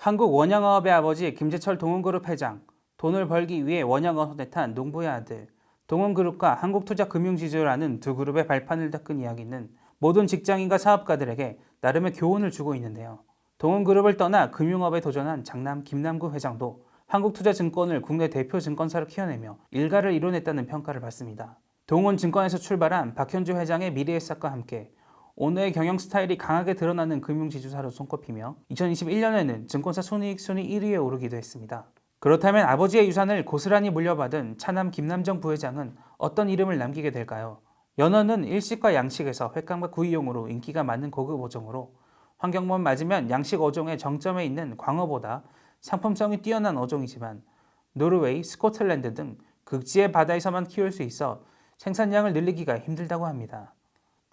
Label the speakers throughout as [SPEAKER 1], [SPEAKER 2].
[SPEAKER 1] 한국 원양어업의 아버지 김재철 동원그룹 회장, 돈을 벌기 위해 원양어업 손에 탄 농부의 아들, 동원그룹과 한국투자금융지주라는 두 그룹의 발판을 닦은 이야기는 모든 직장인과 사업가들에게 나름의 교훈을 주고 있는데요. 동원그룹을 떠나 금융업에 도전한 장남 김남구 회장도 한국투자증권을 국내 대표 증권사로 키워내며 일가를 이뤄냈다는 평가를 받습니다. 동원증권에서 출발한 박현주 회장의 미래의 싹과 함께 오늘의 경영 스타일이 강하게 드러나는 금융지주사로 손꼽히며 2021년에는 증권사 순이익 순위 1위에 오르기도 했습니다. 그렇다면 아버지의 유산을 고스란히 물려받은 차남 김남정 부회장은 어떤 이름을 남기게 될까요? 연어는 일식과 양식에서 횟감과 구이용으로 인기가 많은 고급 어종으로 환경만 맞으면 양식 어종의 정점에 있는 광어보다 상품성이 뛰어난 어종이지만 노르웨이, 스코틀랜드 등 극지의 바다에서만 키울 수 있어 생산량을 늘리기가 힘들다고 합니다.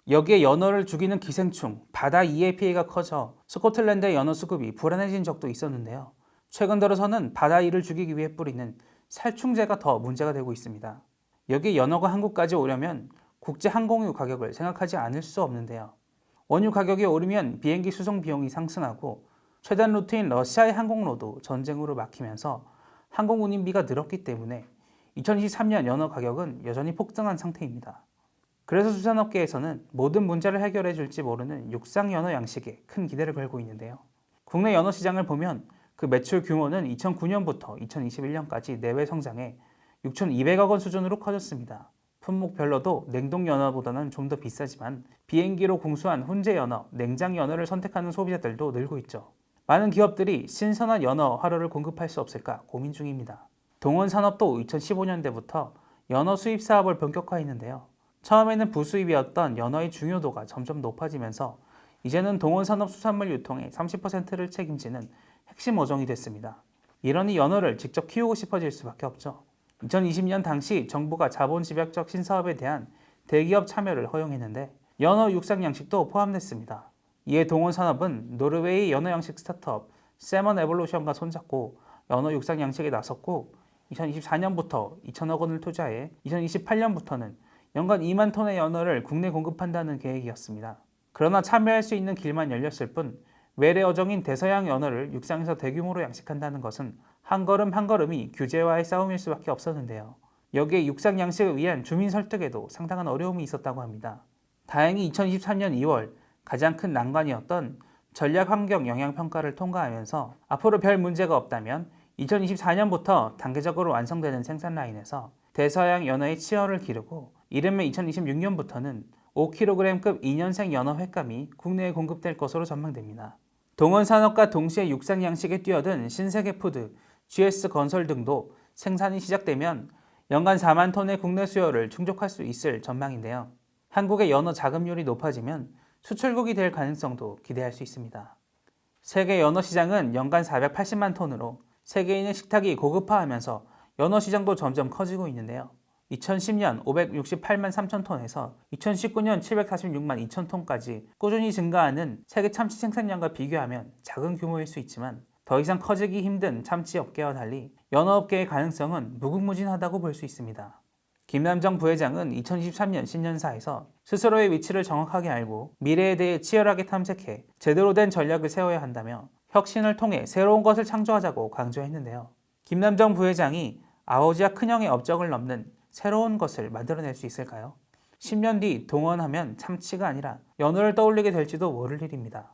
[SPEAKER 1] 여기에 연어를 죽이는 기생충, 바다 이의 피해가 커져 스코틀랜드의 연어 수급이 불안해진 적도 있었는데요. 최근 들어서는 바다 이를 죽이기 위해 뿌리는 살충제가 더 문제가 되고 있습니다. 여기에 연어가 한국까지 오려면 국제 항공유 가격을 생각하지 않을 수 없는데요. 원유 가격이 오르면 비행기 수송 비용이 상승하고 최단 루트인 러시아의 항공로도 전쟁으로 막히면서 항공 운임비가 늘었기 때문에 2023년 연어 가격은 여전히 폭등한 상태입니다. 그래서 수산업계에서는 모든 문제를 해결해 줄지 모르는 육상 연어 양식에 큰 기대를 걸고 있는데요. 국내 연어 시장을 보면 그 매출 규모는 2009년부터 2021년까지 내외 성장해 6,200억 원 수준으로 커졌습니다. 품목별로도 냉동 연어보다는 좀 더 비싸지만 비행기로 공수한 훈제 연어, 냉장 연어를 선택하는 소비자들도 늘고 있죠. 많은 기업들이 신선한 연어 화로를 공급할 수 없을까 고민 중입니다. 동원산업도 2015년대부터 연어 수입 사업을 본격화했는데요. 처음에는 부수입이었던 연어의 중요도가 점점 높아지면서 이제는 동원산업 수산물 유통의 30%를 책임지는 핵심 어종이 됐습니다. 이러니 연어를 직접 키우고 싶어질 수밖에 없죠. 2020년 당시 정부가 자본집약적 신사업에 대한 대기업 참여를 허용했는데 연어 육상 양식도 포함됐습니다. 이에 동원산업은 노르웨이 연어 양식 스타트업 세먼 에볼루션과 손잡고 연어 육상 양식에 나섰고 2024년부터 2천억 원을 투자해 2028년부터는 연간 2만 톤의 연어를 국내 공급한다는 계획이었습니다. 그러나 참여할 수 있는 길만 열렸을 뿐 외래 어종인 대서양 연어를 육상에서 대규모로 양식한다는 것은 한 걸음 한 걸음이 규제와의 싸움일 수밖에 없었는데요. 여기에 육상 양식을 위한 주민 설득에도 상당한 어려움이 있었다고 합니다. 다행히 2023년 2월 가장 큰 난관이었던 전략환경영향평가를 통과하면서 앞으로 별 문제가 없다면 2024년부터 단계적으로 완성되는 생산 라인에서 대서양 연어의 치어를 기르고 이르면 2026년부터는 5kg급 2년생 연어 횟감이 국내에 공급될 것으로 전망됩니다. 동원산업과 동시에 육상 양식에 뛰어든 신세계푸드, GS건설 등도 생산이 시작되면 연간 4만 톤의 국내 수요를 충족할 수 있을 전망인데요. 한국의 연어 자급률이 높아지면 수출국이 될 가능성도 기대할 수 있습니다. 세계 연어 시장은 연간 480만 톤으로 세계인의 식탁이 고급화하면서 연어 시장도 점점 커지고 있는데요. 2010년 568만 3천 톤에서 2019년 746만 2천 톤까지 꾸준히 증가하는 세계 참치 생산량과 비교하면 작은 규모일 수 있지만 더 이상 커지기 힘든 참치 업계와 달리 연어업계의 가능성은 무궁무진하다고 볼 수 있습니다. 김남정 부회장은 2023년 신년사에서 스스로의 위치를 정확하게 알고 미래에 대해 치열하게 탐색해 제대로 된 전략을 세워야 한다며 혁신을 통해 새로운 것을 창조하자고 강조했는데요. 김남정 부회장이 아버지와 큰형의 업적을 넘는 새로운 것을 만들어낼 수 있을까요? 10년 뒤 동원하면 참치가 아니라 연어를 떠올리게 될지도 모를 일입니다.